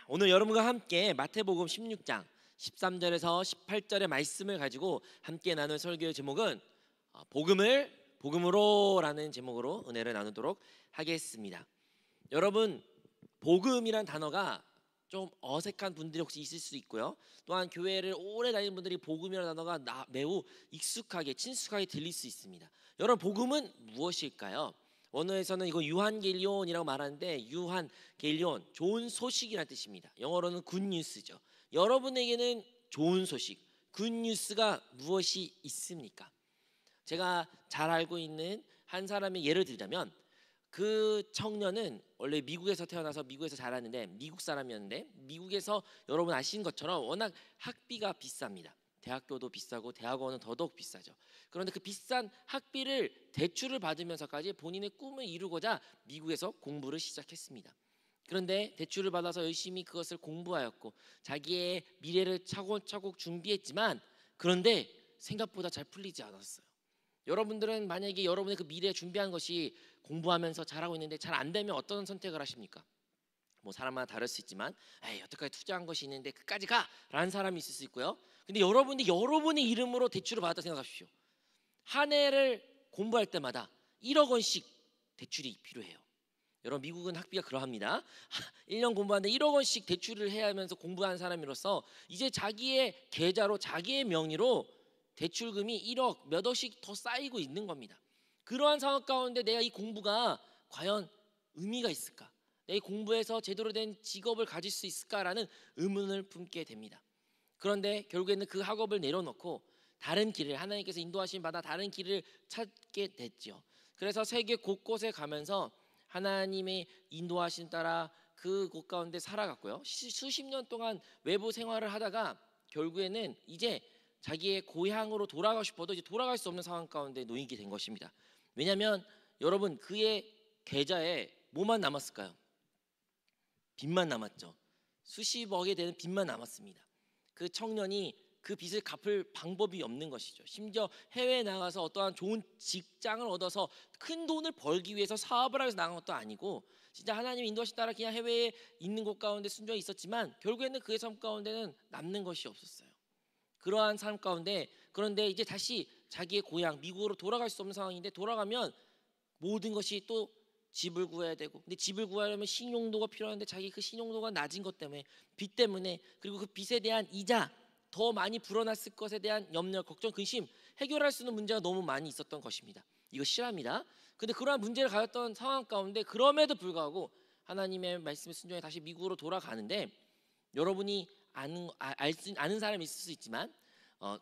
오늘 여러분과 함께 마태복음 16장 13절에서 18절의 말씀을 가지고 함께 나눌 설교의 제목은 복음으로라는 제목으로 은혜를 나누도록 하겠습니다. 여러분, 복음이란 단어가 좀 어색한 분들이 혹시 있을 수 있고요. 또한 교회를 오래 다니는 분들이 복음이라는 단어가 매우 익숙하게 친숙하게 들릴 수 있습니다. 여러분, 복음은 무엇일까요? 원어에서는 이거 유한겔리온이라고 말하는데, 유한겔리온, 좋은 소식이라는 뜻입니다. 영어로는 굿뉴스죠. 여러분에게는 좋은 소식, 굿뉴스가 무엇이 있습니까? 제가 잘 알고 있는 한 사람의 예를 들자면, 그 청년은 원래 미국에서 태어나서 미국에서 자랐는데, 미국 사람이었는데, 미국에서 여러분 아시는 것처럼 워낙 학비가 비쌉니다. 대학교도 비싸고 대학원은 더더욱 비싸죠. 그런데 그 비싼 학비를 대출을 받으면서까지 본인의 꿈을 이루고자 미국에서 공부를 시작했습니다. 그런데 대출을 받아서 열심히 그것을 공부하였고 자기의 미래를 차곡차곡 준비했지만, 그런데 생각보다 잘 풀리지 않았어요. 여러분들은 만약에 여러분의 그 미래에 준비한 것이 공부하면서 잘하고 있는데 잘 안 되면 어떤 선택을 하십니까? 뭐 사람마다 다를 수 있지만, 에이, 여태까지 투자한 것이 있는데 끝까지 가! 라는 사람이 있을 수 있고요. 근데 여러분이 여러분의 이름으로 대출을 받았다 생각하십시오. 한 해를 공부할 때마다 1억 원씩 대출이 필요해요. 여러분, 미국은 학비가 그러합니다. 1년 공부하는데 1억 원씩 대출을 해야 하면서 공부하는 사람으로서 이제 자기의 계좌로 자기의 명의로 대출금이 1억 몇 억씩 더 쌓이고 있는 겁니다. 그러한 상황 가운데 내가 이 공부가 과연 의미가 있을까? 내 공부에서 제대로 된 직업을 가질 수 있을까라는 의문을 품게 됩니다. 그런데 결국에는 그 학업을 내려놓고 다른 길을, 하나님께서 인도하심 받아 다른 길을 찾게 됐죠. 그래서 세계 곳곳에 가면서 하나님의 인도하심 따라 그 곳 가운데 살아갔고요. 수십 년 동안 외부 생활을 하다가 결국에는 이제 자기의 고향으로 돌아가고 싶어도 이제 돌아갈 수 없는 상황 가운데 놓이게 된 것입니다. 왜냐하면 여러분, 그의 계좌에 뭐만 남았을까요? 빚만 남았죠. 수십억에 되는 빚만 남았습니다. 그 청년이 그 빚을 갚을 방법이 없는 것이죠. 심지어 해외에 나가서 어떠한 좋은 직장을 얻어서 큰 돈을 벌기 위해서 사업을 하면서 나간 것도 아니고, 진짜 하나님 인도하심 따라 그냥 해외에 있는 곳 가운데 순종이 있었지만 결국에는 그의 삶 가운데는 남는 것이 없었어요. 그러한 삶 가운데, 그런데 이제 다시 자기의 고향 미국으로 돌아갈 수 없는 상황인데, 돌아가면 모든 것이 또 집을 구해야 되고, 근데 집을 구하려면 신용도가 필요한데 자기 그 신용도가 낮은 것 때문에, 빚 때문에, 그리고 그 빚에 대한 이자, 더 많이 불어났을 것에 대한 염려, 걱정, 근심, 해결할 수 있는 문제가 너무 많이 있었던 것입니다. 이거 실화입니다. 근데 그러한 문제를 가졌던 상황 가운데 그럼에도 불구하고 하나님의 말씀에 순종해 다시 미국으로 돌아가는데, 여러분이 아는 사람이 있을 수 있지만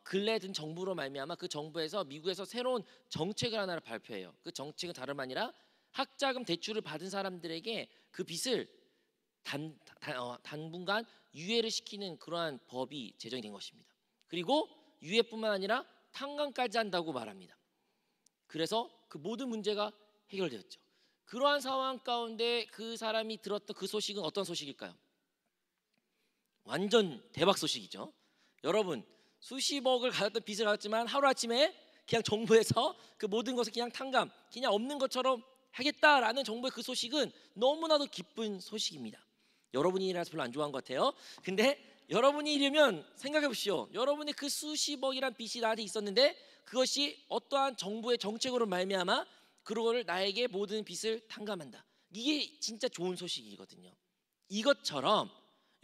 근래 든 정부로 말미암아 그 정부에서 미국에서 새로운 정책을 하나를 발표해요. 그 정책은 다름 아니라 학자금 대출을 받은 사람들에게 그 빚을 당분간 유예를 시키는 그러한 법이 제정이 된 것입니다. 그리고 유예뿐만 아니라 탕감까지 한다고 말합니다. 그래서 그 모든 문제가 해결되었죠. 그러한 상황 가운데 그 사람이 들었던 그 소식은 어떤 소식일까요? 완전 대박 소식이죠. 여러분, 수십억을 가졌던 빚을 가졌지만 하루아침에 그냥 정부에서 그 모든 것을 그냥 탕감, 그냥 없는 것처럼 하겠다라는 정부의 그 소식은 너무나도 기쁜 소식입니다. 여러분이 일이라서 별로 안 좋아한 것 같아요. 근데 여러분이 이러면 생각해 보십시오. 여러분의 그 수십억이란 빚이 나한테 있었는데 그것이 어떠한 정부의 정책으로 말미암아 그거를 나에게 모든 빚을 탕감한다. 이게 진짜 좋은 소식이거든요. 이것처럼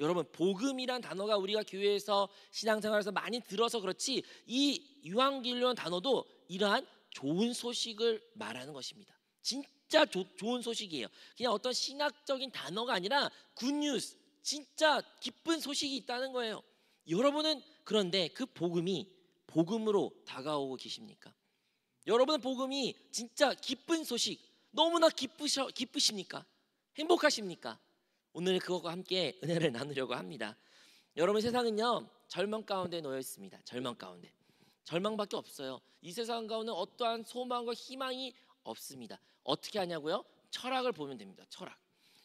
여러분, 복음이란 단어가 우리가 교회에서 신앙생활에서 많이 들어서 그렇지, 이 유한겔리온 단어도 이러한 좋은 소식을 말하는 것입니다. 진짜 좋은 소식이에요. 그냥 어떤 신학적인 단어가 아니라 굿뉴스, 진짜 기쁜 소식이 있다는 거예요. 여러분은 그런데 그 복음이 복음으로 다가오고 계십니까? 여러분은 복음이 진짜 기쁜 소식, 너무나 기쁘십니까? 행복하십니까? 오늘 그것과 함께 은혜를 나누려고 합니다. 여러분, 세상은요 절망 가운데 놓여 있습니다. 절망 가운데, 절망밖에 없어요. 이 세상 가운데 어떠한 소망과 희망이 없습니다. 어떻게 하냐고요? 철학을 보면 됩니다. 철학.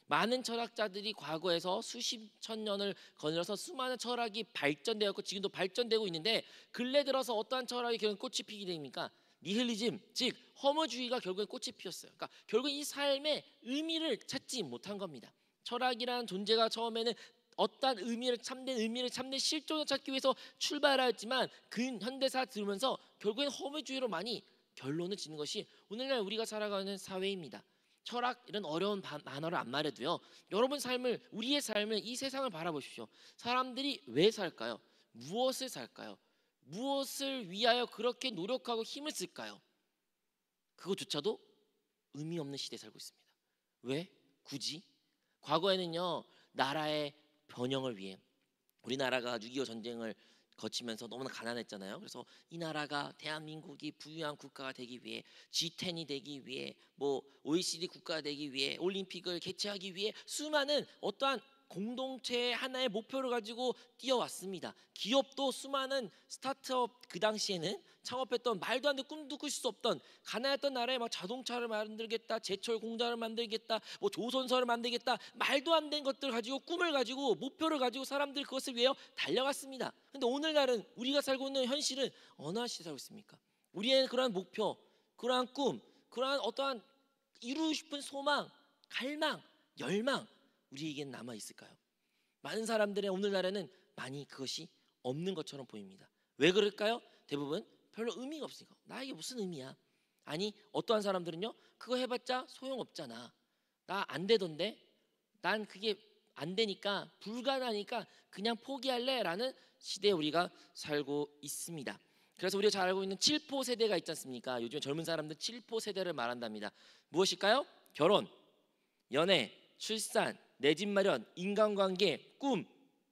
많은 철학자들이 과거에서 수십천 년을 거닐어서 수많은 철학이 발전되었고 지금도 발전되고 있는데, 근래 들어서 어떠한 철학이 결국 꽃이 피게 됩니까? 니힐리즘, 즉 허무주의가 결국엔 꽃이 피었어요. 그러니까 결국 이 삶의 의미를 찾지 못한 겁니다. 철학이라는 존재가 처음에는 어떠한 의미를 참된 실존을 찾기 위해서 출발하였지만 근현대사 들으면서 결국엔 허무주의로 많이 결론을 짓는 것이 오늘날 우리가 살아가는 사회입니다. 철학 이런 어려운 단어를 안 말해도요. 여러분 삶을 우리의 삶을 이 세상을 바라보십시오. 사람들이 왜 살까요? 무엇을 살까요? 무엇을 위하여 그렇게 노력하고 힘을 쓸까요? 그것조차도 의미 없는 시대에 살고 있습니다. 왜? 굳이? 과거에는요. 나라의 번영을 위해 우리나라가 6.25 전쟁을 거치면서 너무나 가난했잖아요. 그래서 이 나라가 대한민국이 부유한 국가가 되기 위해 G10이 되기 위해 뭐 OECD 국가가 되기 위해 올림픽을 개최하기 위해 수많은 어떠한 공동체의 하나의 목표를 가지고 뛰어왔습니다. 기업도 수많은 스타트업 그 당시에는 창업했던 말도 안 되는 꿈도 꿀 수 없던 가난했던 나라에 막 자동차를 만들겠다, 제철 공장을 만들겠다, 뭐 조선소를 만들겠다, 말도 안 되는 것들 가지고 꿈을 가지고 목표를 가지고 사람들이 그것을 위해 달려갔습니다. 근데 오늘날은 우리가 살고 있는 현실은 어느 한 시대에 살고 있습니까? 우리의 그러한 목표, 그러한 꿈, 그러한 어떠한 이루고 싶은 소망, 갈망, 열망 우리에겐 남아 있을까요? 많은 사람들의 오늘날에는 많이 그것이 없는 것처럼 보입니다. 왜 그럴까요? 대부분 별로 의미가 없으니까. 나에게 무슨 의미야? 아니 어떠한 사람들은요, 그거 해봤자 소용없잖아. 나 안 되던데, 난 그게 안 되니까 불가능하니까 그냥 포기할래라는 시대에 우리가 살고 있습니다. 그래서 우리가 잘 알고 있는 7포 세대가 있지 않습니까? 요즘 젊은 사람들 7포 세대를 말한답니다. 무엇일까요? 결혼, 연애, 출산, 내 집 마련, 인간관계, 꿈,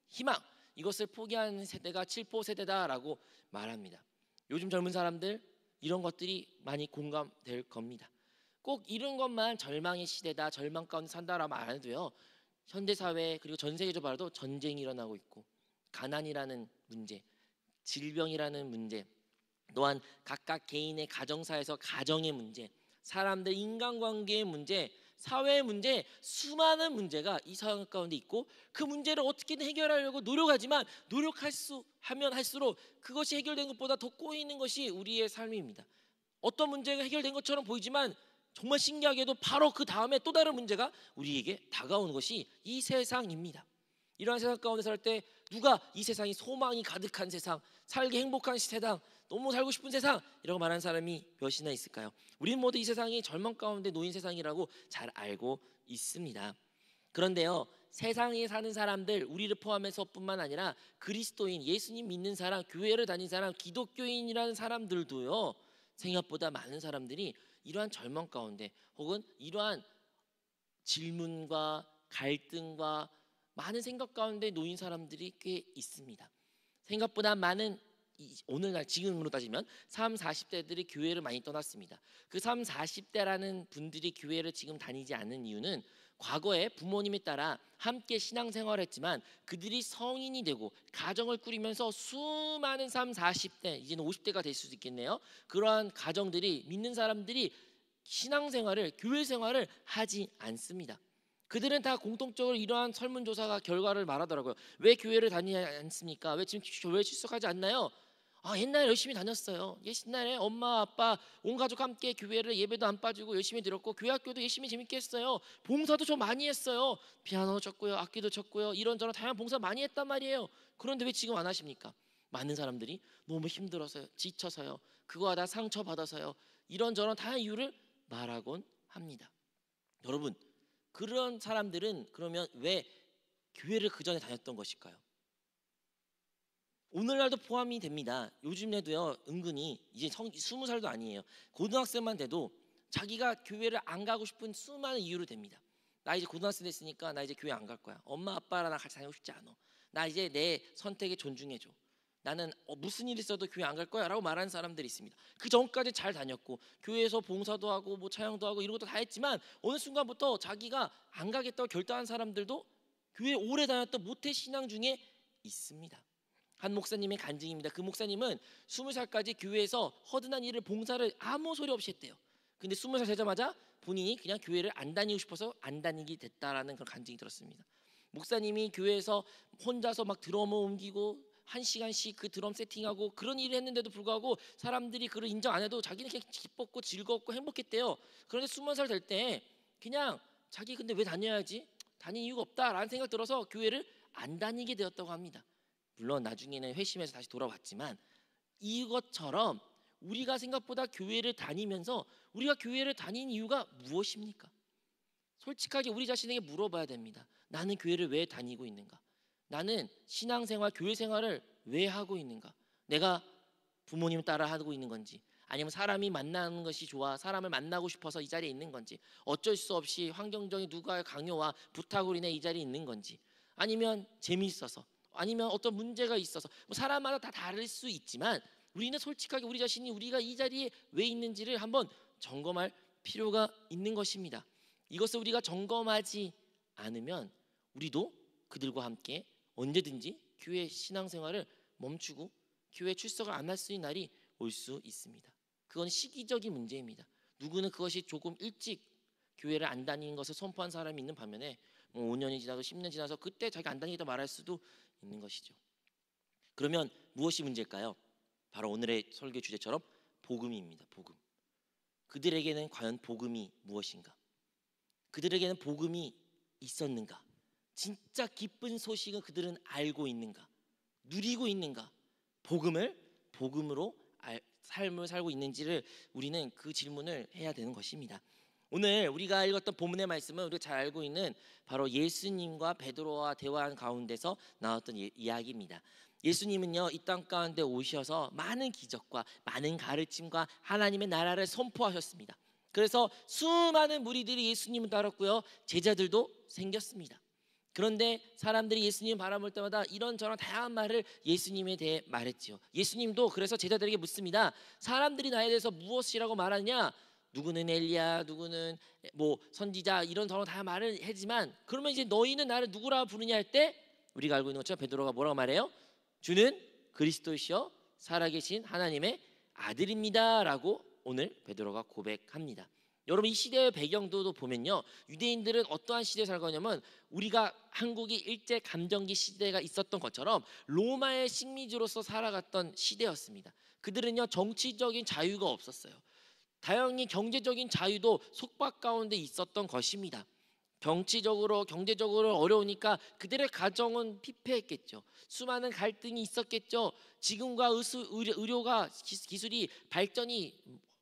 희망, 이것을 포기하는 세대가 7포 세대다라고 말합니다. 요즘 젊은 사람들 이런 것들이 많이 공감될 겁니다. 꼭 이런 것만 절망의 시대다, 절망 가운데 산다라고 안 해도요, 현대사회 그리고 전 세계적으로 봐도 전쟁이 일어나고 있고 가난이라는 문제, 질병이라는 문제, 또한 각각 개인의 가정사에서 가정의 문제, 사람들 인간관계의 문제, 사회의 문제, 수많은 문제가 이 사회 가운데 있고 그 문제를 어떻게든 해결하려고 노력하지만 노력하면 할수록 그것이 해결된 것보다 더 꼬이는 것이 우리의 삶입니다. 어떤 문제가 해결된 것처럼 보이지만 정말 신기하게도 바로 그 다음에 또 다른 문제가 우리에게 다가오는 것이 이 세상입니다. 이러한 세상 가운데 살 때 누가 이 세상이 소망이 가득한 세상, 살기 행복한 세상, 너무 살고 싶은 세상 이라고 말하는 사람이 몇이나 있을까요? 우리는 모두 이 세상이 절망 가운데 놓인 세상이라고 잘 알고 있습니다. 그런데요, 세상에 사는 사람들 우리를 포함해서 뿐만 아니라 그리스도인, 예수님 믿는 사람, 교회를 다닌 사람, 기독교인이라는 사람들도요, 생각보다 많은 사람들이 이러한 절망 가운데 혹은 이러한 질문과 갈등과 많은 생각 가운데 놓인 사람들이 꽤 있습니다. 생각보다 많은 오늘날 지금으로 따지면 3, 40대들이 교회를 많이 떠났습니다. 그 3, 40대라는 분들이 교회를 지금 다니지 않는 이유는 과거에 부모님에 따라 함께 신앙생활을 했지만 그들이 성인이 되고 가정을 꾸리면서 수많은 3, 40대 이제는 50대가 될 수도 있겠네요. 그러한 가정들이 믿는 사람들이 신앙생활을 교회 생활을 하지 않습니다. 그들은 다 공통적으로 이러한 설문조사가 결과를 말하더라고요. 왜 교회를 다니지 않습니까? 왜 지금 교회 출석하지 않나요? 옛날에 열심히 다녔어요. 옛날에 엄마 아빠 온 가족 함께 교회를 예배도 안 빠지고 열심히 들었고 교회 학교도 열심히 재밌게 했어요. 봉사도 좀 많이 했어요. 피아노 쳤고요, 악기도 쳤고요, 이런저런 다양한 봉사 많이 했단 말이에요. 그런데 왜 지금 안 하십니까? 많은 사람들이 너무 힘들어서요, 지쳐서요, 그거 하다 상처받아서요, 이런저런 다양한 이유를 말하곤 합니다. 여러분, 그런 사람들은 그러면 왜 교회를 그 전에 다녔던 것일까요? 오늘날도 포함이 됩니다. 요즘에도요, 은근히 이제 20살도 아니에요. 고등학생만 돼도 자기가 교회를 안 가고 싶은 수많은 이유를 댑니다. 나 이제 고등학생 됐으니까 나 이제 교회 안 갈 거야. 엄마 아빠랑 같이 다니고 싶지 않아. 나 이제 내 선택에 존중해줘. 나는 무슨 일 있어도 교회 안 갈 거야 라고 말하는 사람들이 있습니다. 그 전까지 잘 다녔고 교회에서 봉사도 하고 뭐 찬양도 하고 이런 것도 다 했지만 어느 순간부터 자기가 안 가겠다고 결단한 사람들도 교회 오래 다녔던 모태 신앙 중에 있습니다. 한 목사님의 간증입니다. 그 목사님은 20살까지 교회에서 허드한 일을 봉사를 아무 소리 없이 했대요. 근데 20살 되자마자 본인이 그냥 교회를 안 다니고 싶어서 안 다니게 됐다라는 그런 간증이 들었습니다. 목사님이 교회에서 혼자서 막 드럼을 옮기고 1시간씩 그 드럼 세팅하고 그런 일을 했는데도 불구하고 사람들이 그걸 인정 안 해도 자기는 그냥 기뻤고 즐겁고 행복했대요. 그런데 20살 될 때 그냥 자기 근데 왜 다녀야지? 다닐 이유가 없다라는 생각 들어서 교회를 안 다니게 되었다고 합니다. 물론 나중에는 회심해서 다시 돌아왔지만 이것처럼 우리가 생각보다 교회를 다니면서 우리가 교회를 다닌 이유가 무엇입니까? 솔직하게 우리 자신에게 물어봐야 됩니다. 나는 교회를 왜 다니고 있는가? 나는 신앙생활, 교회 생활을 왜 하고 있는가? 내가 부모님 따라 하고 있는 건지, 아니면 사람이 만나는 것이 좋아 사람을 만나고 싶어서 이 자리에 있는 건지, 어쩔 수 없이 환경적인 누가의 강요와 부탁으로 인해 이 자리에 있는 건지, 아니면 재미있어서, 아니면 어떤 문제가 있어서, 뭐 사람마다 다 다를 수 있지만 우리는 솔직하게 우리 자신이 우리가 이 자리에 왜 있는지를 한번 점검할 필요가 있는 것입니다. 이것을 우리가 점검하지 않으면 우리도 그들과 함께 언제든지 교회 신앙생활을 멈추고 교회 출석을 안 할 수 있는 날이 올 수 있습니다. 그건 시기적인 문제입니다. 누구는 그것이 조금 일찍 교회를 안 다니는 것을 선포한 사람이 있는 반면에 뭐 5년이 지나서 10년 지나서 그때 자기가 안 다니겠다 말할 수도 있는 것이죠. 그러면 무엇이 문제일까요? 바로 오늘의 설교 주제처럼 복음입니다. 복음. 그들에게는 과연 복음이 무엇인가? 그들에게는 복음이 있었는가? 진짜 기쁜 소식은 그들은 알고 있는가? 누리고 있는가? 복음으로 삶을 살고 있는지를 우리는 그 질문을 해야 되는 것입니다. 오늘 우리가 읽었던 본문의 말씀은 우리가 잘 알고 있는 바로 예수님과 베드로와 대화한 가운데서 나왔던 이야기입니다. 예수님은요, 이 땅 가운데 오셔서 많은 기적과 많은 가르침과 하나님의 나라를 선포하셨습니다. 그래서 수많은 무리들이 예수님을 따랐고요, 제자들도 생겼습니다. 그런데 사람들이 예수님 바라볼 때마다 이런저런 다양한 말을 예수님에 대해 말했지요. 예수님도 그래서 제자들에게 묻습니다. 사람들이 나에 대해서 무엇이라고 말하냐? 누구는 엘리야, 누구는 뭐 선지자, 이런 저런 다양한 말을 하지만 그러면 이제 너희는 나를 누구라 부르냐 할 때 우리가 알고 있는 것처럼 베드로가 뭐라고 말해요? 주는 그리스도시요 살아계신 하나님의 아들입니다라고 오늘 베드로가 고백합니다. 여러분, 이 시대의 배경도 보면요, 유대인들은 어떠한 시대에 살고 있냐면 우리가 한국이 일제 감정기 시대가 있었던 것처럼 로마의 식민지로서 살아갔던 시대였습니다. 그들은요, 정치적인 자유가 없었어요. 다행히 경제적인 자유도 속박 가운데 있었던 것입니다. 정치적으로 경제적으로 어려우니까 그들의 가정은 피폐했겠죠. 수많은 갈등이 있었겠죠. 지금과 의료가 기술이 발전이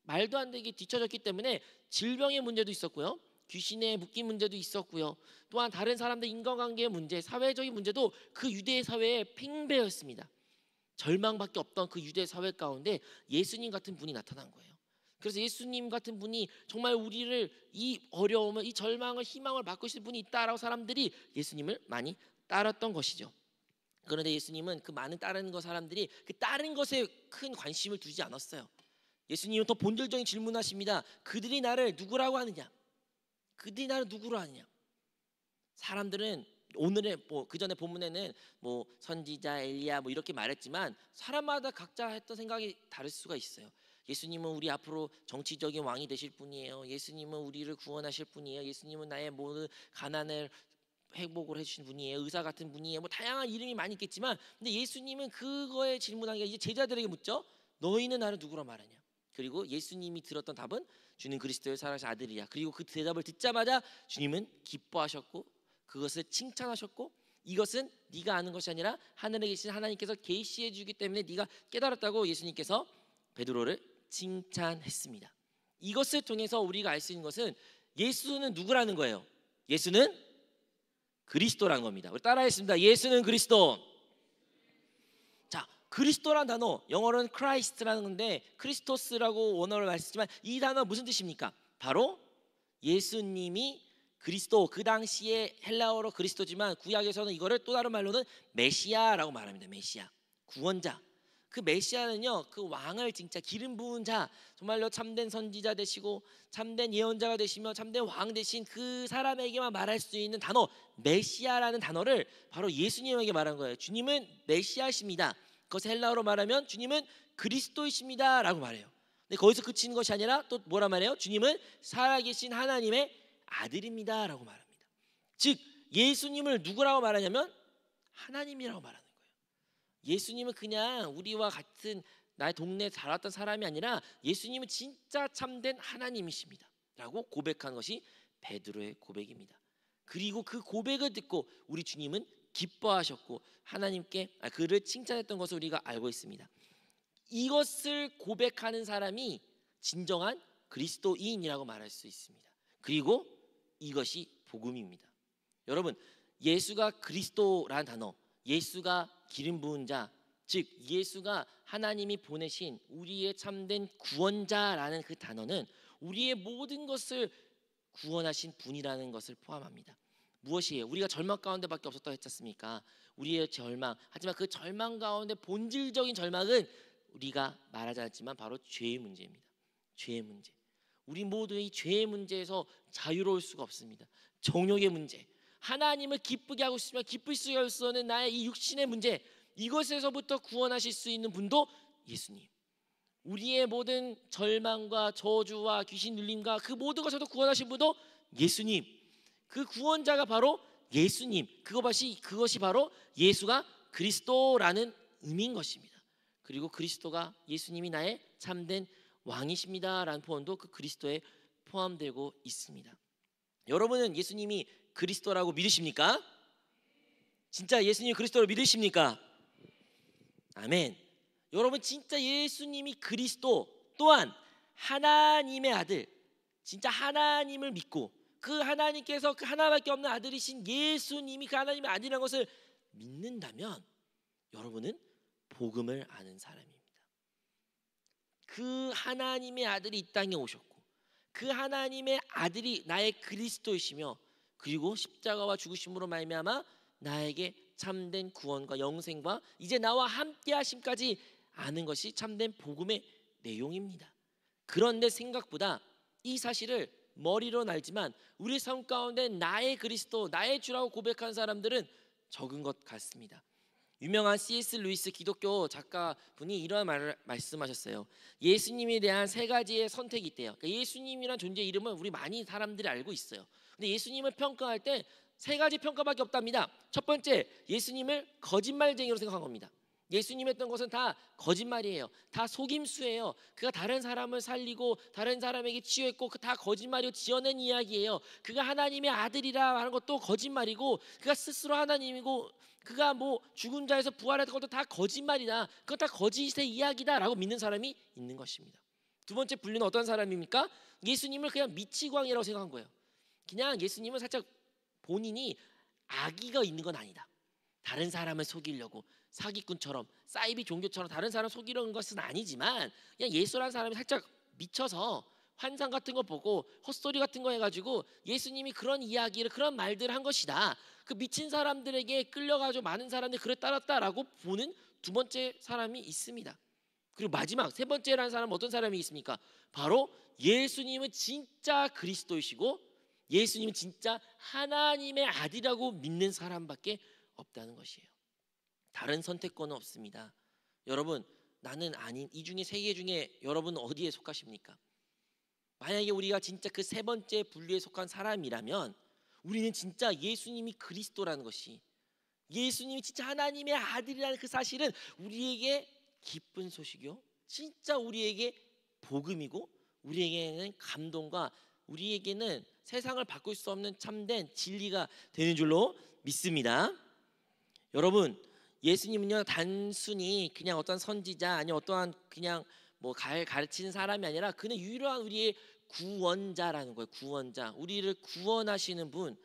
말도 안 되게 뒤처졌기 때문에 질병의 문제도 있었고요, 귀신에 묶인 문제도 있었고요, 또한 다른 사람들 인간관계의 문제, 사회적인 문제도 그 유대 사회의 팽배였습니다. 절망밖에 없던 그 유대 사회 가운데 예수님 같은 분이 나타난 거예요. 그래서 예수님 같은 분이 정말 우리를 이 어려움을, 이 절망을, 희망을 바꾸실 분이 있다라고 사람들이 예수님을 많이 따랐던 것이죠. 그런데 예수님은 그 많은 따르는 것 사람들이 그 다른 것에 큰 관심을 두지 않았어요. 예수님은 더 본질적인 질문하십니다. 그들이 나를 누구라고 하느냐? 그들이 나를 누구로 하느냐? 사람들은 오늘의 그 전에 본문에는 뭐 선지자, 엘리야 뭐 이렇게 말했지만 사람마다 각자 했던 생각이 다를 수가 있어요. 예수님은 우리 앞으로 정치적인 왕이 되실 분이에요. 예수님은 우리를 구원하실 분이에요. 예수님은 나의 모든 가난을 회복을 해주신 분이에요. 의사 같은 분이에요. 뭐 다양한 이름이 많이 있겠지만, 근데 예수님은 그거에 질문하기가 이제 제자들에게 묻죠. 너희는 나를 누구로 말하냐? 그리고 예수님이 들었던 답은 주는 그리스도의 살아계신 아들이야. 그리고 그 대답을 듣자마자 주님은 기뻐하셨고 그것을 칭찬하셨고, 이것은 네가 아는 것이 아니라 하늘에 계신 하나님께서 계시해 주기 때문에 네가 깨달았다고 예수님께서 베드로를 칭찬했습니다. 이것을 통해서 우리가 알 수 있는 것은 예수는 누구라는 거예요. 예수는 그리스도라는 겁니다. 우리 따라하겠습니다. 예수는 그리스도. 자, 그리스도란 단어 영어로는 크라이스트라는 건데 크리스토스라고 원어를 말했지만 이 단어 무슨 뜻입니까? 바로 예수님이 그리스도, 그 당시에 헬라어로 그리스도지만 구약에서는 이거를 또 다른 말로는 메시아라고 말합니다. 메시아, 구원자. 그 메시아는요, 그 왕을 진짜 기름 부은 자, 정말로 참된 선지자 되시고 참된 예언자가 되시며 참된 왕 되신 그 사람에게만 말할 수 있는 단어 메시아라는 단어를 바로 예수님에게 말한 거예요. 주님은 메시아십니다. 그것을 헬라어로 말하면 주님은 그리스도이십니다 라고 말해요. 근데 거기서 그치는 것이 아니라 또 뭐라 말해요? 주님은 살아계신 하나님의 아들입니다 라고 말합니다. 즉 예수님을 누구라고 말하냐면 하나님이라고 말하는 거예요. 예수님은 그냥 우리와 같은 나의 동네에 자랐던 사람이 아니라 예수님은 진짜 참된 하나님이십니다 라고 고백한 것이 베드로의 고백입니다. 그리고 그 고백을 듣고 우리 주님은 기뻐하셨고 하나님께 그를 칭찬했던 것을 우리가 알고 있습니다. 이것을 고백하는 사람이 진정한 그리스도인이라고 말할 수 있습니다. 그리고 이것이 복음입니다. 여러분, 예수가 그리스도라는 단어, 예수가 기름 부은 자, 즉 예수가 하나님이 보내신 우리의 참된 구원자라는 그 단어는 우리의 모든 것을 구원하신 분이라는 것을 포함합니다. 무엇이에요? 우리가 절망 가운데밖에 없었다고 했지 않습니까? 우리의 절망, 하지만 그 절망 가운데 본질적인 절망은 우리가 말하지 않았지만 바로 죄의 문제입니다. 죄의 문제. 우리 모두 이 죄의 문제에서 자유로울 수가 없습니다. 정욕의 문제, 하나님을 기쁘게 하고 싶으면 기쁠 수가 없는 나의 이 육신의 문제, 이것에서부터 구원하실 수 있는 분도 예수님. 우리의 모든 절망과 저주와 귀신 눌림과 그 모든 것에서 구원하신 분도 예수님. 그 구원자가 바로 예수님. 그것이 바로 예수가 그리스도라는 의미인 것입니다. 그리고 그리스도가 예수님이 나의 참된 왕이십니다라는 표현도 그 그리스도에 포함되고 있습니다. 여러분은 예수님이 그리스도라고 믿으십니까? 진짜 예수님이 그리스도를 믿으십니까? 아멘. 여러분 진짜 예수님이 그리스도 또한 하나님의 아들, 진짜 하나님을 믿고 그 하나님께서 그 하나밖에 없는 아들이신 예수님이 그 하나님의 아들이라는 것을 믿는다면 여러분은 복음을 아는 사람입니다. 그 하나님의 아들이 이 땅에 오셨고 그 하나님의 아들이 나의 그리스도이시며 그리고 십자가와 죽으심으로 말미암아 나에게 참된 구원과 영생과 이제 나와 함께 하심까지 아는 것이 참된 복음의 내용입니다. 그런데 생각보다 이 사실을 머리로는 알지만 우리 삶 가운데 나의 그리스도, 나의 주라고 고백하는 사람들은 적은 것 같습니다. 유명한 C.S. 루이스 기독교 작가분이 이러한 말을 말씀하셨어요. 예수님에 대한 세 가지의 선택이 있대요. 그러니까 예수님이란 존재 이름은 우리 많이 사람들이 알고 있어요. 근데 예수님을 평가할 때 세 가지 평가밖에 없답니다. 첫 번째, 예수님을 거짓말쟁이로 생각한 겁니다. 예수님 했던 것은 다 거짓말이에요. 다 속임수예요. 그가 다른 사람을 살리고 다른 사람에게 치유했고 그 다 거짓말이고 지어낸 이야기예요. 그가 하나님의 아들이라 하는 것도 거짓말이고 그가 스스로 하나님이고 그가 뭐 죽은 자에서 부활했던 것도 다 거짓말이다. 그건 다 거짓의 이야기다라고 믿는 사람이 있는 것입니다. 두 번째 분류는 어떤 사람입니까? 예수님을 그냥 미치광이라고 생각한 거예요. 그냥 예수님은 살짝 본인이 악의가 있는 건 아니다. 다른 사람을 속이려고 사기꾼처럼 사이비 종교처럼 다른 사람 속이려는 것은 아니지만 그냥 예수라는 사람이 살짝 미쳐서 환상 같은 거 보고 헛소리 같은 거 해가지고 예수님이 그런 이야기를 그런 말들을 한 것이다. 그 미친 사람들에게 끌려가지고 많은 사람들이 그를 따랐다라고 보는 두 번째 사람이 있습니다. 그리고 마지막 세 번째라는 사람은 어떤 사람이 있습니까? 바로 예수님은 진짜 그리스도이시고 예수님은 진짜 하나님의 아들이라고 믿는 사람밖에 없다는 것이에요. 다른 선택권은 없습니다. 여러분, 나는 아닌 이 중에 세 개 중에 여러분은 어디에 속하십니까? 만약에 우리가 진짜 그 세 번째 분류에 속한 사람이라면 우리는 진짜 예수님이 그리스도라는 것이, 예수님이 진짜 하나님의 아들이라는 그 사실은 우리에게 기쁜 소식이요, 진짜 우리에게 복음이고 우리에게는 감동과 우리에게는 세상을 바꿀 수 없는 참된 진리가 되는 줄로 믿습니다. 여러분, 예수님은요 단순히 그냥 어떤 선지자 아니 어떠한 그냥 뭐 가르치는 사람이 아니라 그는 유일한 우리의 구원자라는 거예요. 구원자, 우리를 구원하시는 분.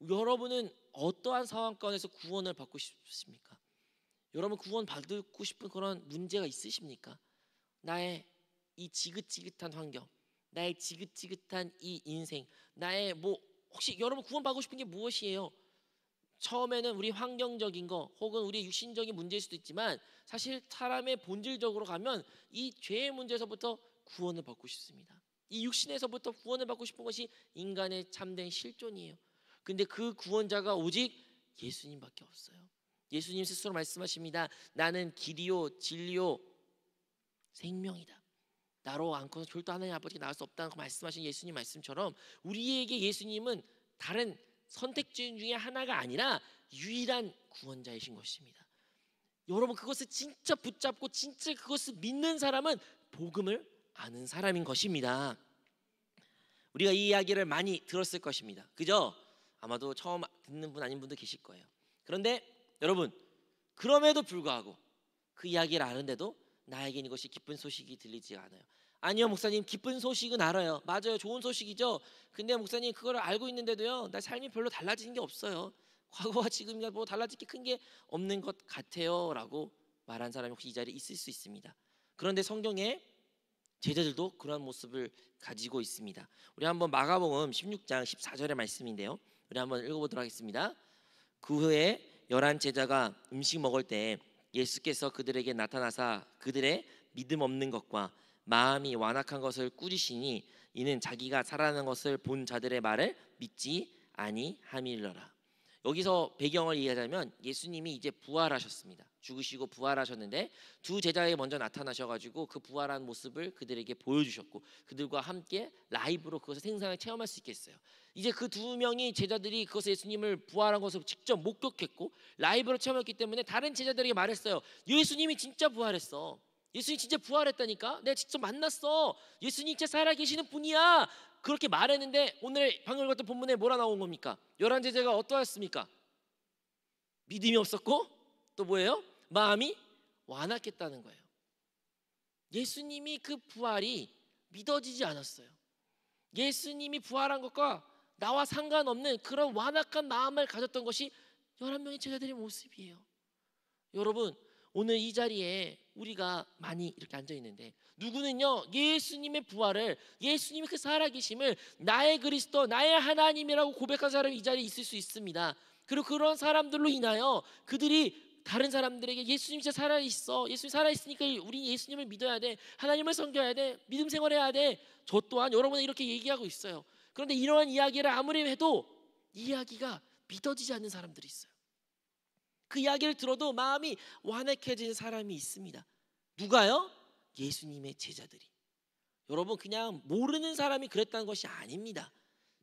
여러분은 어떠한 상황 가운데서 구원을 받고 싶습니까? 여러분 구원 받고 싶은 그런 문제가 있으십니까? 나의 이 지긋지긋한 환경, 나의 지긋지긋한 이 인생, 나의 뭐 혹시 여러분 구원 받고 싶은 게 무엇이에요? 처음에는 우리 환경적인 거 혹은 우리 육신적인 문제일 수도 있지만 사실 사람의 본질적으로 가면 이 죄의 문제에서부터 구원을 받고 싶습니다. 이 육신에서부터 구원을 받고 싶은 것이 인간의 참된 실존이에요. 근데 그 구원자가 오직 예수님밖에 없어요. 예수님 스스로 말씀하십니다. 나는 길이요 진리요 생명이다. 나로 않고서 절대 하나님 아버지께 나갈 수 없다는 거 말씀하신 예수님 말씀처럼 우리에게 예수님은 다른 선택지 중에 하나가 아니라 유일한 구원자이신 것입니다. 여러분 그것을 진짜 붙잡고 진짜 그것을 믿는 사람은 복음을 아는 사람인 것입니다. 우리가 이 이야기를 많이 들었을 것입니다. 그죠? 아마도 처음 듣는 분 아닌 분도 계실 거예요. 그런데 여러분, 그럼에도 불구하고 그 이야기를 아는데도 나에겐 이것이 기쁜 소식이 들리지 않아요. 아니요 목사님, 기쁜 소식은 알아요. 맞아요, 좋은 소식이죠. 근데 목사님, 그걸 알고 있는데도요, 나 삶이 별로 달라지는 게 없어요. 과거와 지금이 뭐 달라질 게 큰 게 없는 것 같아요 라고 말한 사람이 혹시 이 자리에 있을 수 있습니다. 그런데 성경에 제자들도 그런 모습을 가지고 있습니다. 우리 한번 마가복음 16장 14절의 말씀인데요, 우리 한번 읽어보도록 하겠습니다. 그 후에 11 제자가 음식 먹을 때 예수께서 그들에게 나타나사 그들의 믿음 없는 것과 마음이 완악한 것을 꾸짖으시니 이는 자기가 살아나는 것을 본 자들의 말을 믿지 아니함이러라. 여기서 배경을 이해하자면 예수님이 이제 부활하셨습니다. 죽으시고 부활하셨는데 두 제자에 먼저 나타나셔가지고 그 부활한 모습을 그들에게 보여주셨고 그들과 함께 라이브로 그것을 생생하게 체험할 수 있겠어요. 이제 그 두 명이 제자들이 그것을 예수님을 부활한 것을 직접 목격했고 라이브로 체험했기 때문에 다른 제자들에게 말했어요. 예수님이 진짜 부활했어. 예수님 진짜 부활했다니까. 내가 직접 만났어. 예수님 진짜 살아계시는 분이야. 그렇게 말했는데 오늘 방금 읽었던 본문에 뭐라 나온 겁니까? 11 제자가 어떠했습니까? 믿음이 없었고 또 뭐예요? 마음이 완악했다는 거예요. 예수님이 그 부활이 믿어지지 않았어요. 예수님이 부활한 것과 나와 상관없는 그런 완악한 마음을 가졌던 것이 11명의 제자들의 모습이에요. 여러분, 오늘 이 자리에 우리가 많이 이렇게 앉아 있는데 누구는요 예수님의 부활을, 예수님의 그 살아계심을 나의 그리스도, 나의 하나님이라고 고백한 사람이 이 자리에 있을 수 있습니다. 그리고 그런 사람들로 인하여 그들이 다른 사람들에게 예수님 진짜 살아있어, 예수님 살아있으니까 우리 예수님을 믿어야 돼, 하나님을 섬겨야 돼, 믿음 생활해야 돼. 저 또한 여러분은 이렇게 얘기하고 있어요. 그런데 이러한 이야기를 아무리 해도 이 이야기가 믿어지지 않는 사람들이 있어요. 그 이야기를 들어도 마음이 완악해지는 사람이 있습니다. 누가요? 예수님의 제자들이. 여러분, 그냥 모르는 사람이 그랬다는 것이 아닙니다.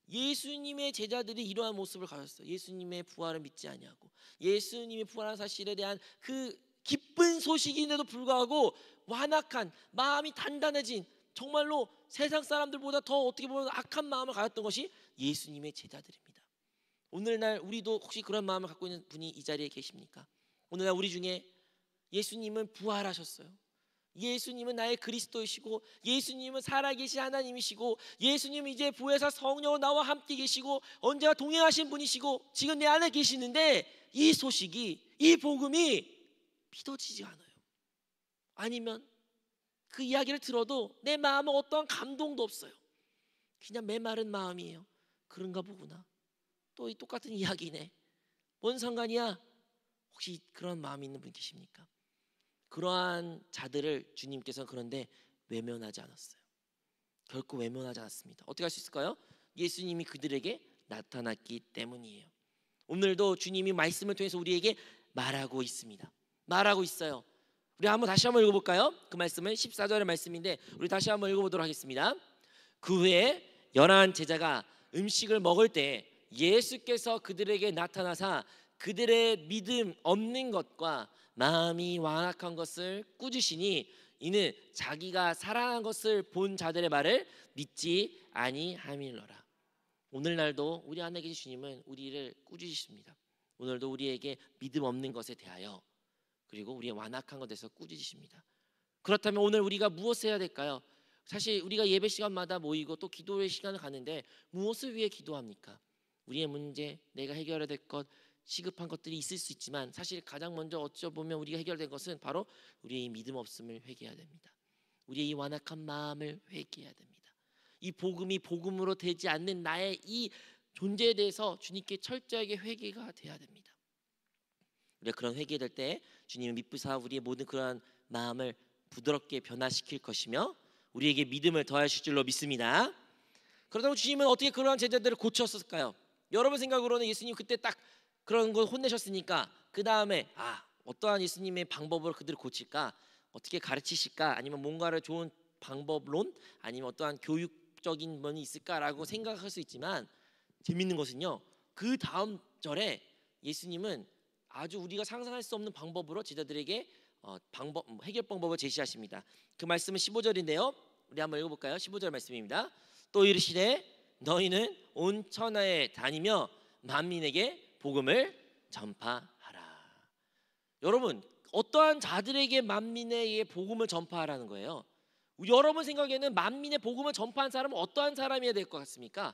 예수님의 제자들이 이러한 모습을 가졌어요. 예수님의 부활을 믿지 아니하고 예수님의 부활한 사실에 대한 그 기쁜 소식인데도 불구하고 완악한 마음이 단단해진, 정말로 세상 사람들보다 더 어떻게 보면 악한 마음을 가졌던 것이 예수님의 제자들입니다. 오늘날 우리도 혹시 그런 마음을 갖고 있는 분이 이 자리에 계십니까? 오늘날 우리 중에 예수님은 부활하셨어요. 예수님은 나의 그리스도이시고 예수님은 살아계신 하나님이시고 예수님은 이제 부활하사 성령으로 나와 함께 계시고 언제나 동행하신 분이시고 지금 내 안에 계시는데 이 소식이, 이 복음이 믿어지지 않아요. 아니면 그 이야기를 들어도 내 마음은 어떠한 감동도 없어요. 그냥 메마른 마음이에요. 그런가 보구나. 또 이 똑같은 이야기네. 뭔 상관이야? 혹시 그런 마음이 있는 분 계십니까? 그러한 자들을 주님께서는 그런데 외면하지 않았어요. 결코 외면하지 않았습니다. 어떻게 할 수 있을까요? 예수님이 그들에게 나타났기 때문이에요. 오늘도 주님이 말씀을 통해서 우리에게 말하고 있습니다. 말하고 있어요. 우리 다시 한번 읽어볼까요? 그 말씀은 14절의 말씀인데 우리 다시 한번 읽어보도록 하겠습니다. 그 후에 11 제자가 음식을 먹을 때 예수께서 그들에게 나타나사 그들의 믿음 없는 것과 마음이 완악한 것을 꾸짖으시니 이는 자기가 살아난 것을 본 자들의 말을 믿지 아니함이러라. 오늘날도 우리 안에 계신 주님은 우리를 꾸짖으십니다. 오늘도 우리에게 믿음 없는 것에 대하여 그리고 우리의 완악한 것에 대해서 꾸짖으십니다. 그렇다면 오늘 우리가 무엇을 해야 될까요? 사실 우리가 예배 시간마다 모이고 또 기도의 시간을 가는데 무엇을 위해 기도합니까? 우리의 문제, 내가 해결해야 될 것, 시급한 것들이 있을 수 있지만 사실 가장 먼저 어쩌보면 우리가 해결된 것은 바로 우리의 믿음 없음을 회개해야 됩니다. 우리의 이 완악한 마음을 회개해야 됩니다. 이 복음이 복음으로 되지 않는 나의 이 존재에 대해서 주님께 철저하게 회개가 돼야 됩니다. 우리가 그런 회개될 때 주님은 미쁘사 우리의 모든 그러한 마음을 부드럽게 변화시킬 것이며 우리에게 믿음을 더하실 줄로 믿습니다. 그렇다면 주님은 어떻게 그러한 제자들을 고쳤을까요? 여러분 생각으로는 예수님 그때 딱 그런 걸 혼내셨으니까 그 다음에 어떠한 예수님의 방법으로 그들을 고칠까? 어떻게 가르치실까? 아니면 뭔가를 좋은 방법론? 아니면 어떠한 교육적인 면이 있을까라고 생각할 수 있지만 재밌는 것은요, 그 다음 절에 예수님은 아주 우리가 상상할 수 없는 방법으로 제자들에게 해결 방법을 제시하십니다. 그 말씀은 15절인데요 우리 한번 읽어볼까요? 15절 말씀입니다. 또 이르시되 너희는 온 천하에 다니며 만민에게 복음을 전파하라. 여러분, 어떠한 자들에게 만민의 복음을 전파하라는 거예요? 여러분 생각에는 만민의 복음을 전파한 사람은 어떠한 사람이어야 될 것 같습니까?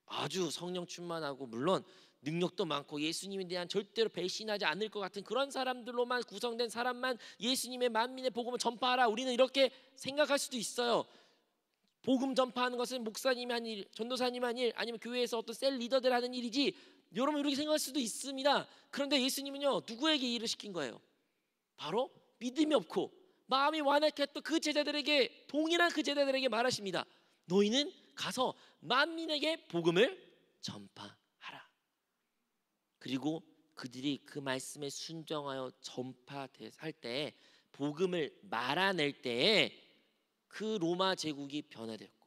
아주 성령 충만하고 물론 능력도 많고 예수님에 대한 절대로 배신하지 않을 것 같은 그런 사람들로만 구성된 사람만 예수님의 만민의 복음을 전파하라, 우리는 이렇게 생각할 수도 있어요. 복음 전파하는 것은 목사님이 한 일, 전도사님 한 일, 아니면 교회에서 어떤 셀 리더들 하는 일이지, 여러분 이렇게 생각할 수도 있습니다. 그런데 예수님은요, 누구에게 일을 시킨 거예요? 바로 믿음이 없고 마음이 완악했던 그 제자들에게, 동일한 그 제자들에게 말하십니다. 너희는 가서 만민에게 복음을 전파하라. 그리고 그들이 그 말씀에 순종하여 전파할 때, 복음을 말아낼 때에 그 로마 제국이 변화되었고,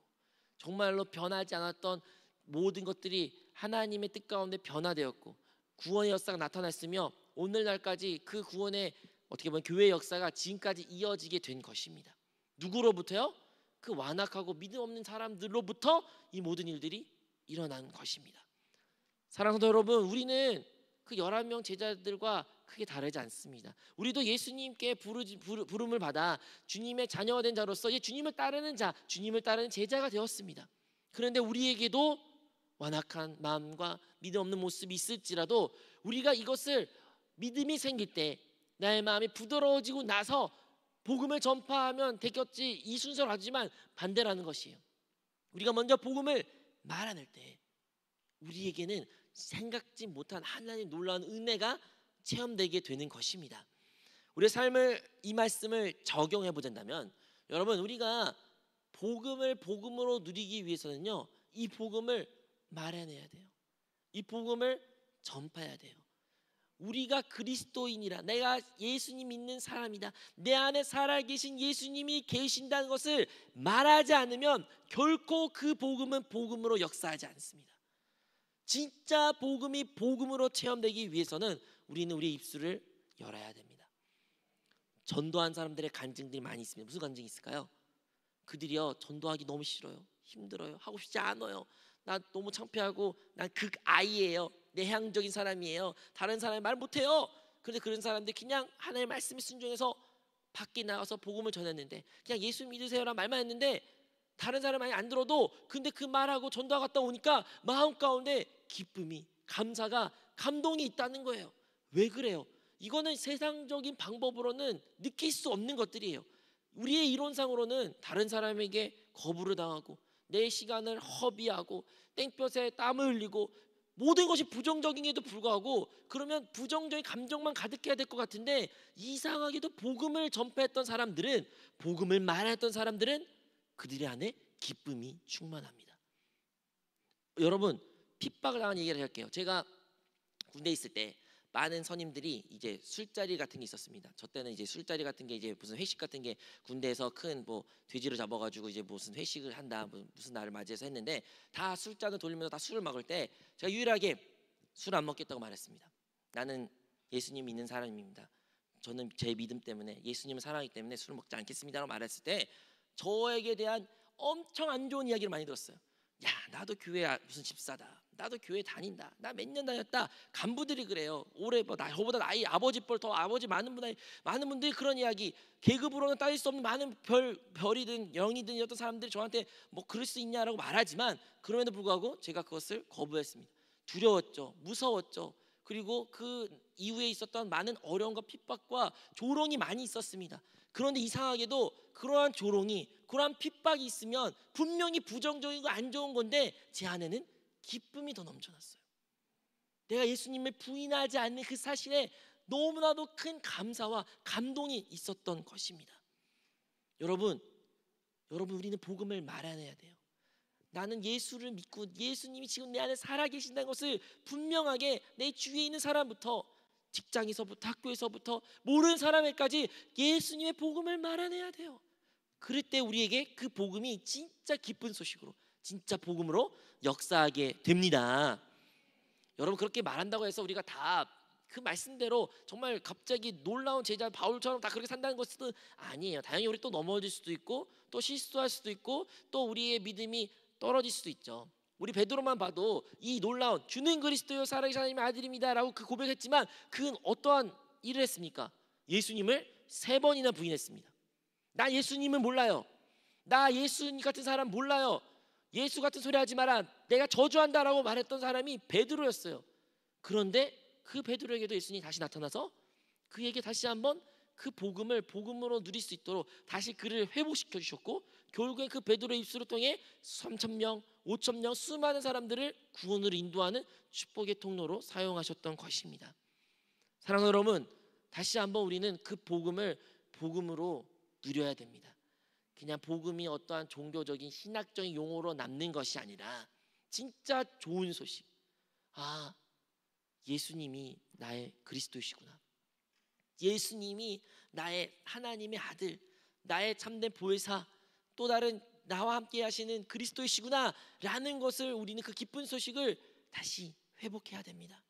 정말로 변하지 않았던 모든 것들이 하나님의 뜻 가운데 변화되었고, 구원의 역사가 나타났으며 오늘날까지 그 구원의, 어떻게 보면 교회의 역사가 지금까지 이어지게 된 것입니다. 누구로부터요? 그 완악하고 믿음 없는 사람들로부터 이 모든 일들이 일어난 것입니다. 사랑하는 성도 여러분, 우리는 그 11명 제자들과 크게 다르지 않습니다. 우리도 예수님께 부름을 받아 주님의 자녀가 된 자로서 이제 주님을 따르는 자, 주님을 따르는 제자가 되었습니다. 그런데 우리에게도 완악한 마음과 믿음 없는 모습이 있을지라도, 우리가 이것을 믿음이 생길 때, 나의 마음이 부드러워지고 나서 복음을 전파하면 되겠지, 이 순서로 하지만 반대라는 것이에요. 우리가 먼저 복음을 말아낼 때 우리에게는 생각지 못한 하나님의 놀라운 은혜가 체험되게 되는 것입니다. 우리의 삶을, 이 말씀을 적용해 보자면, 여러분, 우리가 복음을 복음으로 누리기 위해서는요, 이 복음을 말해내야 돼요. 이 복음을 전파해야 돼요. 우리가 그리스도인이라, 내가 예수님 믿는 사람이다, 내 안에 살아계신 예수님이 계신다는 것을 말하지 않으면 결코 그 복음은 복음으로 역사하지 않습니다. 진짜 복음이 복음으로 체험되기 위해서는 우리는 우리의 입술을 열어야 됩니다. 전도한 사람들의 간증들이 많이 있습니다. 무슨 간증이 있을까요? 그들이요, 전도하기 너무 싫어요, 힘들어요, 하고 싶지 않아요, 나 너무 창피하고 난 극아이예요, 내향적인 사람이에요, 다른 사람이 말 못해요. 그런데 그런 사람들 그냥 하나님의 말씀에 순종해서 밖에 나가서 복음을 전했는데, 그냥 예수 믿으세요라는 말만 했는데 다른 사람 많이 안 들어도, 근데 그 말하고 전도하고 갔다 오니까 마음 가운데 기쁨이, 감사가, 감동이 있다는 거예요. 왜 그래요? 이거는 세상적인 방법으로는 느낄 수 없는 것들이에요. 우리의 이론상으로는 다른 사람에게 거부를 당하고 내 시간을 허비하고 땡볕에 땀을 흘리고 모든 것이 부정적인에도 불구하고, 그러면 부정적인 감정만 가득해야 될 것 같은데, 이상하게도 복음을 전파했던 사람들은, 복음을 말했던 사람들은 그들의 안에 기쁨이 충만합니다. 여러분, 핍박을 당한 얘기를 할게요. 제가 군대에 있을 때 많은 선임들이 이제 술자리 같은 게 있었습니다. 저 때는 이제 술자리 같은 게 이제 무슨 회식 같은 게 군대에서 큰 뭐 돼지를 잡아가지고 이제 무슨 회식을 한다, 무슨 날을 맞이해서 했는데, 다 술잔을 돌리면서 다 술을 먹을 때 제가 유일하게 술 안 먹겠다고 말했습니다. 나는 예수님 믿는 사람입니다. 저는 제 믿음 때문에, 예수님을 사랑하기 때문에 술을 먹지 않겠습니다라고 말했을 때 저에게 대한 엄청 안 좋은 이야기를 많이 들었어요. 야, 나도 교회 무슨 집사다, 나도 교회 다닌다, 나 몇 년 다녔다. 간부들이 그래요. 올해 뭐 저보다 나이 아버지 뻘 더 아버지 많은 분들이 그런 이야기, 계급으로는 따질 수 없는 많은 별이든 영이든 어떤 사람들이 저한테 뭐 그럴 수 있냐라고 말하지만, 그럼에도 불구하고 제가 그것을 거부했습니다. 두려웠죠, 무서웠죠. 그리고 그 이후에 있었던 많은 어려움과 핍박과 조롱이 많이 있었습니다. 그런데 이상하게도 그러한 조롱이, 그러한 핍박이 있으면 분명히 부정적이고 안 좋은 건데, 제 안에는 기쁨이 더 넘쳐났어요. 내가 예수님을 부인하지 않는 그 사실에 너무나도 큰 감사와 감동이 있었던 것입니다. 여러분, 우리는 복음을 말해내야 돼요. 나는 예수를 믿고 예수님이 지금 내 안에 살아계신다는 것을 분명하게 내 주위에 있는 사람부터, 직장에서부터, 학교에서부터, 모르는 사람에게까지 예수님의 복음을 말해내야 돼요. 그럴 때 우리에게 그 복음이 진짜 기쁜 소식으로, 진짜 복음으로 역사하게 됩니다. 여러분, 그렇게 말한다고 해서 우리가 다 그 말씀대로 정말 갑자기 놀라운 제자 바울처럼 다 그렇게 산다는 것은 아니에요. 당연히 우리 또 넘어질 수도 있고, 또 실수할 수도 있고, 또 우리의 믿음이 떨어질 수도 있죠. 우리 베드로만 봐도 이 놀라운 주는 그리스도요 살아계신 하나님의 아들입니다라고 그 고백했지만 그는 어떠한 일을 했습니까? 예수님을 3번이나 부인했습니다. 나 예수님은 몰라요. 나 예수님 같은 사람 몰라요. 예수 같은 소리 하지 마라. 내가 저주한다라고 말했던 사람이 베드로였어요. 그런데 그 베드로에게도 예수님이 다시 나타나서 그에게 다시 한번 그 복음을 복음으로 누릴 수 있도록 다시 그를 회복시켜 주셨고, 결국엔 그 베드로의 입술을 통해 3,000명, 5,000명 수많은 사람들을 구원으로 인도하는 축복의 통로로 사용하셨던 것입니다. 사랑하는 여러분, 다시 한번 우리는 그 복음을 복음으로 누려야 됩니다. 그냥 복음이 어떠한 종교적인 신학적인 용어로 남는 것이 아니라 진짜 좋은 소식. 아, 예수님이 나의 그리스도이시구나. 예수님이 나의 하나님의 아들, 나의 참된 보혜사, 또 다른 나와 함께 하시는 그리스도이시구나 라는 것을 우리는 그 기쁜 소식을 다시 회복해야 됩니다.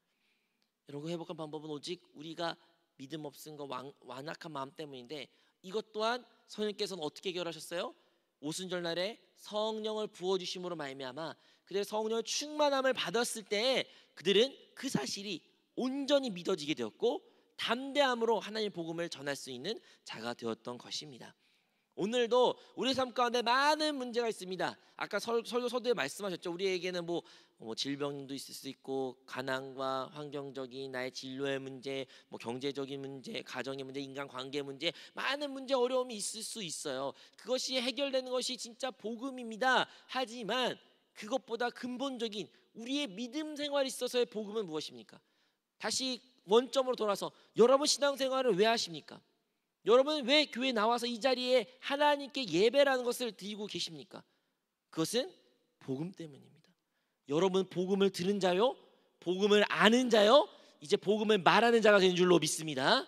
여러분, 회복한 방법은 오직 우리가 믿음 없음과 완악한 마음 때문인데, 이것 또한 성령께서는 어떻게 해결하셨어요? 오순절 날에 성령을 부어주심으로 말미암아 그들의 성령의 충만함을 받았을 때 그들은 그 사실이 온전히 믿어지게 되었고 담대함으로 하나님의 복음을 전할 수 있는 자가 되었던 것입니다. 오늘도 우리 삶 가운데 많은 문제가 있습니다. 아까 설교 서두에 말씀하셨죠. 우리에게는 뭐 질병도 있을 수 있고, 가난과 환경적인 나의 진로의 문제, 뭐 경제적인 문제, 가정의 문제, 인간관계 문제, 많은 문제, 어려움이 있을 수 있어요. 그것이 해결되는 것이 진짜 복음입니다. 하지만 그것보다 근본적인 우리의 믿음 생활에 있어서의 복음은 무엇입니까? 다시 원점으로 돌아서 여러분 신앙생활을 왜 하십니까? 여러분 왜 교회에 나와서 이 자리에 하나님께 예배라는 것을 드리고 계십니까? 그것은 복음 때문입니다. 여러분 복음을 들은 자요, 복음을 아는 자요, 이제 복음을 말하는 자가 되는 줄로 믿습니다.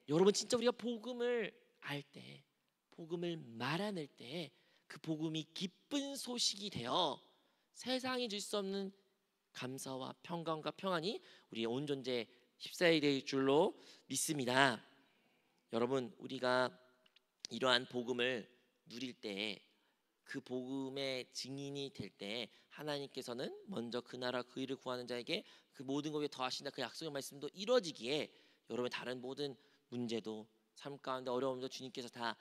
여러분 진짜 우리가 복음을 알 때, 복음을 말하는 때 그 복음이 기쁜 소식이 되어 세상이 줄 수 없는 감사와 평강과 평안이 우리의 온 존재에 휩싸이게 될 줄로 믿습니다. 여러분, 우리가 이러한 복음을 누릴 때, 그 복음의 증인이 될 때 하나님께서는 먼저 그 나라 그 일을 구하는 자에게 그 모든 것에 더하신다, 그 약속의 말씀도 이루어지기에 여러분의 다른 모든 문제도 삶 가운데 어려움도 주님께서 다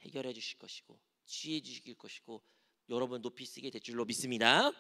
해결해 주실 것이고 치유해 주실 것이고 여러분 높이 쓰게 될 줄로 믿습니다.